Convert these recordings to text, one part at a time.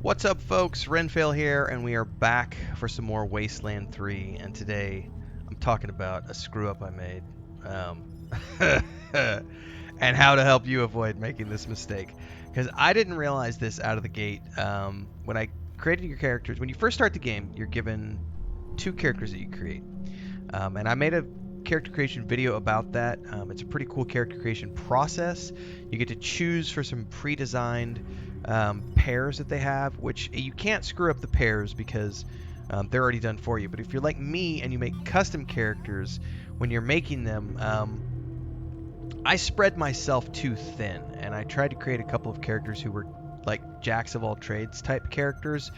What's up, folks? Renfail here, and we are back for some more Wasteland 3. And today, I'm talking about a screw-up I made, and how to help you avoid making this mistake. Because I didn't realize this out of the gate. When I created your characters, when you first start the game, you're given 2 characters that you create. And I made a character creation video about that. It's a pretty cool character creation process. You get to choose for some pre-designed pairs that they have, which you can't screw up the pairs because they're already done for you. But if you're like me and you make custom characters, when you're making them, I spread myself too thin, and I tried to create a couple of characters who were like jacks of all trades type characters.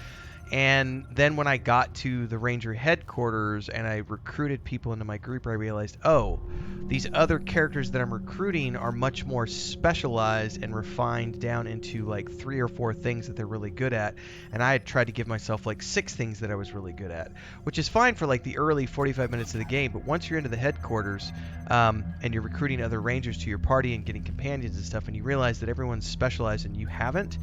And then when I got to the Ranger headquarters and I recruited people into my group, I realized, oh, these other characters that I'm recruiting are much more specialized and refined down into like 3 or 4 things that they're really good at. And I had tried to give myself like 6 things that I was really good at, which is fine for like the early 45 minutes of the game. But once you're into the headquarters and you're recruiting other Rangers to your party and getting companions and stuff, and you realize that everyone's specialized and you haven't,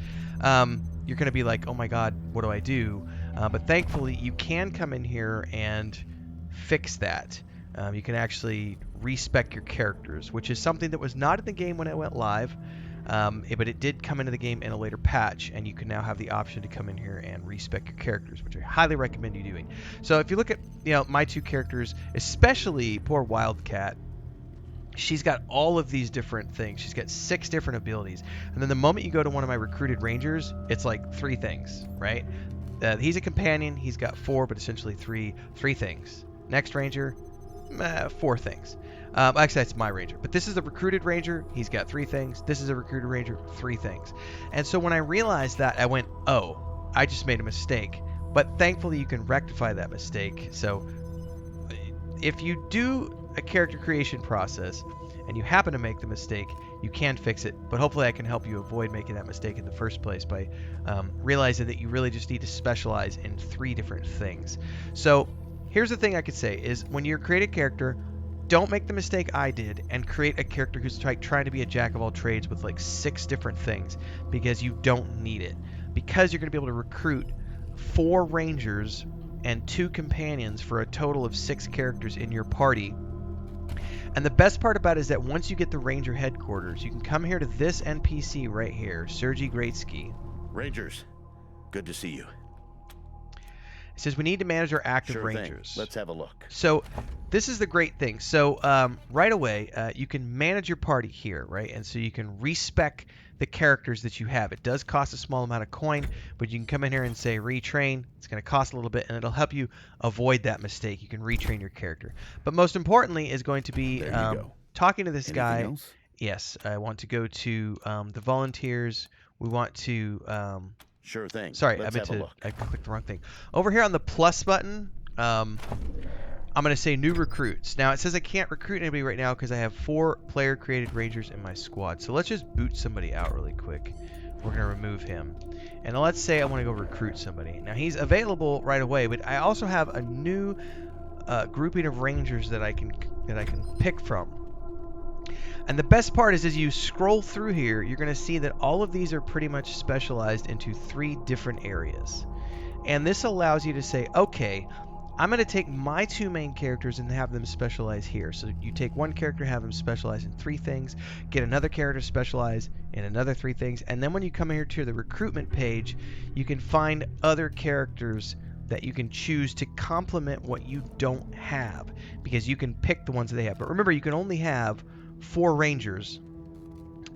you're going to be like, oh my god, what do I do? But thankfully, you can come in here and fix that. You can actually respec your characters, which is something that was not in the game when it went live, but it did come into the game in a later patch, and you can now have the option to come in here and respec your characters, which I highly recommend you doing. So if you look at my 2 characters, especially poor Wildcat, she's got all of these different things. She's got 6 different abilities. And then the moment you go to one of my recruited Rangers, it's like 3 things, right? He's a companion. He's got 4, but essentially 3 things. Next Ranger, 4 things. Actually, that's my Ranger. But this is a recruited Ranger. He's got 3 things. This is a recruited Ranger, 3 things. And so when I realized that, I went, oh, I just made a mistake. But thankfully, you can rectify that mistake. So if you do a character creation process and you happen to make the mistake, you can fix it. But hopefully I can help you avoid making that mistake in the first place by realizing that you really just need to specialize in 3 different things. So here's the thing I could say is when you create a character, don't make the mistake I did and create a character who's trying to be a jack of all trades with like 6 different things, because you don't need it. Because you're going to be able to recruit 4 Rangers and 2 companions for a total of 6 characters in your party. And the best part about it is that once you get the Ranger headquarters, you can come here to this NPC right here, Sergey Greatsky. Rangers, good to see you. It says we need to manage our active Sure Rangers. thing. Let's have a look. So this is the great thing. So right away, you can manage your party here, right? And so you can respec the characters that you have. It does cost a small amount of coin, but you can come in here and say retrain. It's going to cost a little bit, and it'll help you avoid that mistake. You can retrain your character. But most importantly is going to be talking to this guy. Else? Yes, I want to go to the volunteers. We want to... Sure thing. Sorry, Let's I clicked the wrong thing. Over here on the plus button, I'm going to say new recruits. Now, it says I can't recruit anybody right now because I have 4 player-created Rangers in my squad. So let's just boot somebody out really quick. We're going to remove him. And let's say I want to go recruit somebody. Now, he's available right away, but I also have a new grouping of Rangers that I can pick from. And the best part is as you scroll through here, you're going to see that all of these are pretty much specialized into 3 different areas. And this allows you to say, okay, I'm going to take my 2 main characters and have them specialize here. So you take one character, have them specialize in 3 things, get another character specialize in another 3 things, and then when you come here to the recruitment page, you can find other characters that you can choose to complement what you don't have, because you can pick the ones that they have. But remember, you can only have 4 Rangers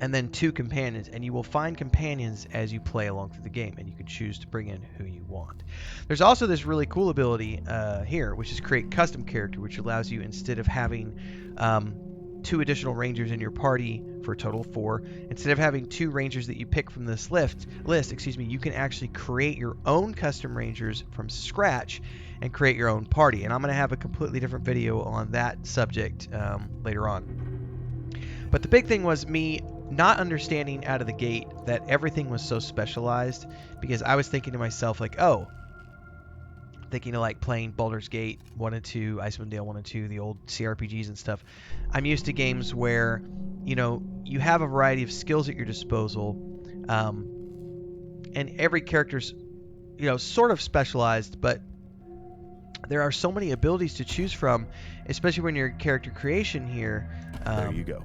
and then 2 companions, and you will find companions as you play along through the game, and you can choose to bring in who you want. There's also this really cool ability here, which is create custom character, which allows you, instead of having 2 additional Rangers in your party for a total of 4, instead of having 2 Rangers that you pick from this list, you can actually create your own custom Rangers from scratch and create your own party. And I'm going to have a completely different video on that subject later on. But the big thing was me not understanding out of the gate that everything was so specialized, because I was thinking to myself like, oh, thinking of like playing Baldur's Gate 1 and 2, Icewind Dale 1 and 2, the old CRPGs and stuff. I'm used to games where, you have a variety of skills at your disposal, and every character's sort of specialized, but there are so many abilities to choose from, especially when you're in character creation here. There you go.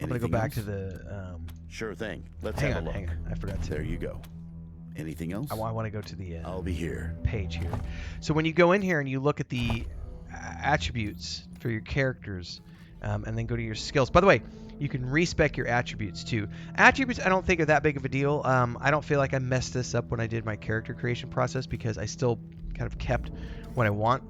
I'm going to go back else? to the... Sure thing. Let's hang have on, a look. hang on. I forgot to... There you go. Anything else? I want to go to the I'll be here. page here. So when you go in here and you look at the attributes for your characters, and then go to your skills. By the way, you can respec your attributes too. Attributes I don't think are that big of a deal. I don't feel like I messed this up when I did my character creation process because I still kind of kept what I want.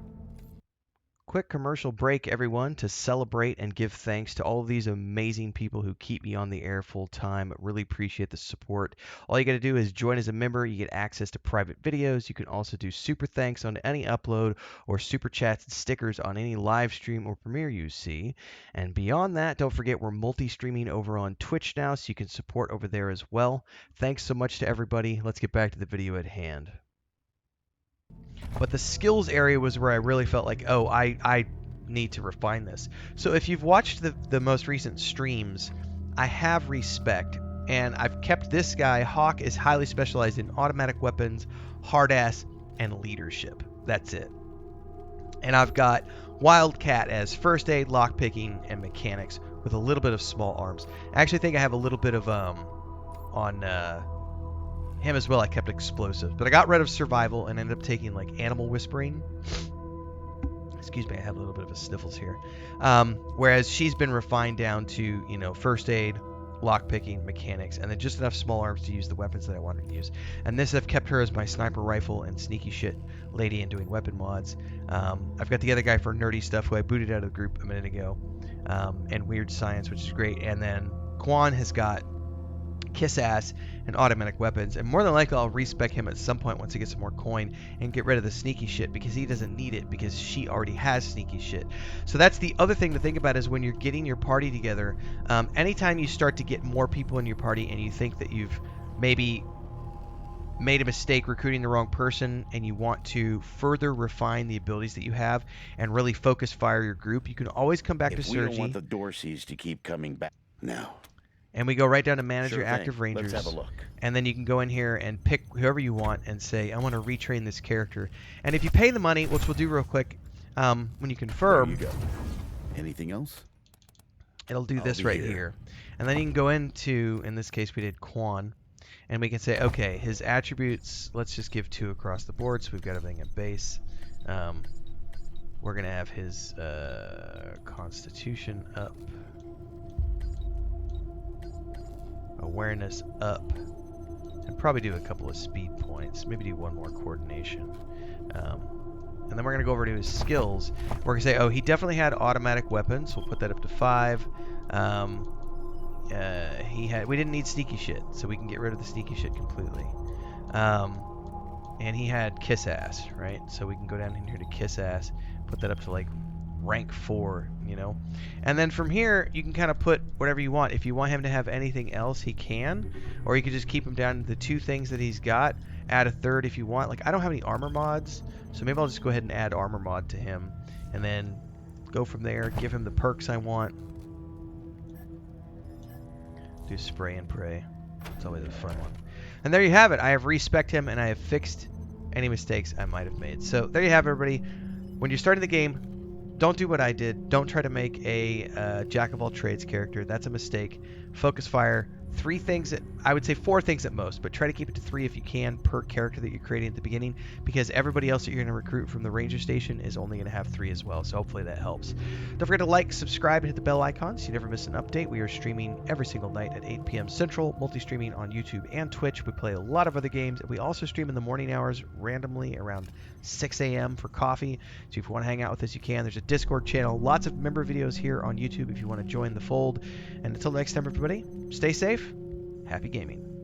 Quick commercial break, everyone, to celebrate and give thanks to all of these amazing people who keep me on the air full time. Really appreciate the support. All you got to do is join as a member. You get access to private videos. You can also do super thanks on any upload or super chats and stickers on any live stream or premiere you see. And beyond that, don't forget we're multi-streaming over on Twitch now, so you can support over there as well. Thanks so much to everybody. Let's get back to the video at hand. But the skills area was where I really felt like, oh, I need to refine this. So if you've watched the most recent streams, I have respect, and I've kept this guy. Hawk is highly specialized in automatic weapons, hard ass, and leadership. That's it. And I've got Wildcat as first aid, lockpicking, and mechanics with a little bit of small arms. I actually think I have a little bit of on him as well. I kept explosive, but I got rid of survival and ended up taking like animal whispering. Excuse me, I have a little bit of a sniffles here. Whereas she's been refined down to, first aid, lockpicking, mechanics, and then just enough small arms to use the weapons that I wanted to use. And this, I've kept her as my sniper rifle and sneaky shit lady and doing weapon mods. I've got the other guy for nerdy stuff who I booted out of the group a minute ago, and weird science, which is great. And then Quan has got kiss ass and automatic weapons, and more than likely I'll respec him at some point once he gets some more coin and get rid of the sneaky shit because he doesn't need it because she already has sneaky shit. So that's the other thing to think about is when you're getting your party together, anytime you start to get more people in your party and you think that you've maybe made a mistake recruiting the wrong person and you want to further refine the abilities that you have and really focus fire your group, you can always come back to Sergi. We don't want the Dorseys to keep coming back now. And we go right down to manage your active rangers. Let's have a look. And then you can go in here and pick whoever you want and say, I want to retrain this character. And if you pay the money, which we'll do real quick, when you confirm, there you go. Anything else? It'll do this right here. And then you can go into, in this case we did Quan, and we can say, okay, his attributes, let's just give 2 across the board, so we've got everything at base. We're going to have his Constitution up. Awareness up, and probably do a couple of speed points, maybe do one more coordination, and then we're going to go over to his skills. We're going to say, oh, he definitely had automatic weapons, we'll put that up to 5. We didn't need sneaky shit, so we can get rid of the sneaky shit completely. And he had kiss ass, right? So we can go down in here to kiss ass, put that up to like rank 4, and then from here you can kind of put whatever you want. If you want him to have anything else, he can, or you could just keep him down to the 2 things that he's got, add a 3rd if you want. Like, I don't have any armor mods, so maybe I'll just go ahead and add armor mod to him and then go from there, give him the perks I want. Do spray and pray, it's always a fun one. And there you have it. I have respec'd him and I have fixed any mistakes I might have made. So there you have it, everybody. When you're starting the game, don't do what I did. Don't try to make a jack of all trades character. That's a mistake. Focus fire. 3 things, I would say 4 things at most, but try to keep it to 3 if you can per character that you're creating at the beginning, because everybody else that you're going to recruit from the ranger station is only going to have 3 as well, so hopefully that helps. Don't forget to like, subscribe, and hit the bell icon so you never miss an update. We are streaming every single night at 8 p.m. Central, multi-streaming on YouTube and Twitch. We play a lot of other games, and we also stream in the morning hours randomly around 6 a.m. for coffee, so if you want to hang out with us, you can. There's a Discord channel, lots of member videos here on YouTube if you want to join the fold, and until next time, everybody, stay safe. Happy gaming.